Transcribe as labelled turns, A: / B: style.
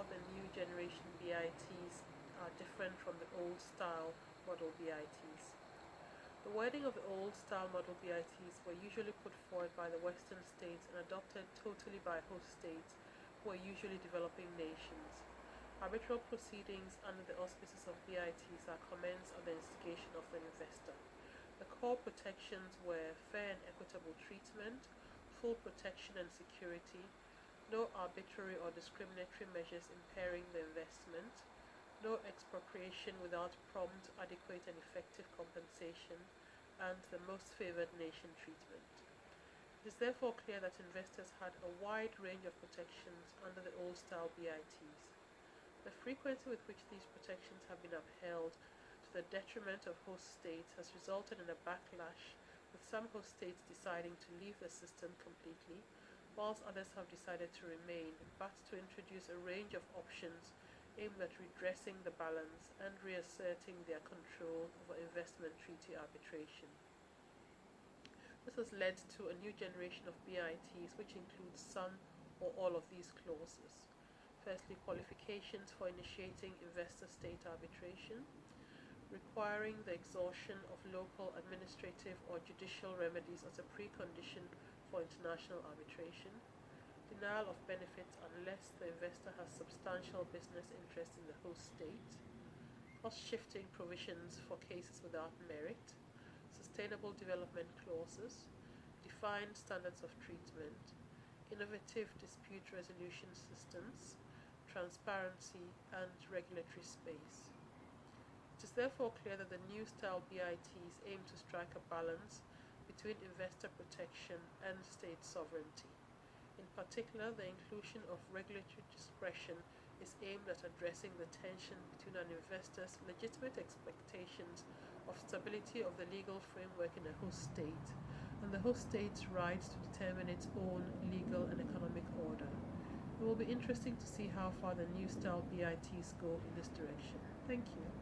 A: the new generation BITs are different from the old style model BITs. The wording of the old style model BITs were usually put forward by the Western states and adopted totally by host states, who are usually developing nations. Arbitral proceedings under the auspices of BITs are commenced on the instigation of the investor. The core protections were fair and equitable treatment, full protection and security, no arbitrary or discriminatory measures impairing the investment, no expropriation without prompt, adequate, and effective compensation, and the most favored nation treatment. It is therefore clear that investors had a wide range of protections under the old-style BITs. The frequency with which these protections have been upheld to the detriment of host states has resulted in a backlash, with some host states deciding to leave the system completely, whilst others have decided to remain, but to introduce a range of options aimed at redressing the balance and reasserting their control over investment treaty arbitration. This has led to a new generation of BITs which includes some or all of these clauses. Firstly, qualifications for initiating investor-state arbitration, requiring the exhaustion of local administrative or judicial remedies as a precondition for international arbitration, denial of benefits unless the investor has substantial business interest in the host state, cost-shifting provisions for cases without merit, sustainable development clauses, defined standards of treatment, innovative dispute resolution systems, transparency, and regulatory space. It is therefore clear that the new style BITs aim to strike a balance between investor protection and state sovereignty. In particular, the inclusion of regulatory discretion is aimed at addressing the tension between an investor's legitimate expectations of stability of the legal framework in a host state and the host state's right to determine its own legal and economic order. It will be interesting to see how far the new style BITs go in this direction. Thank you.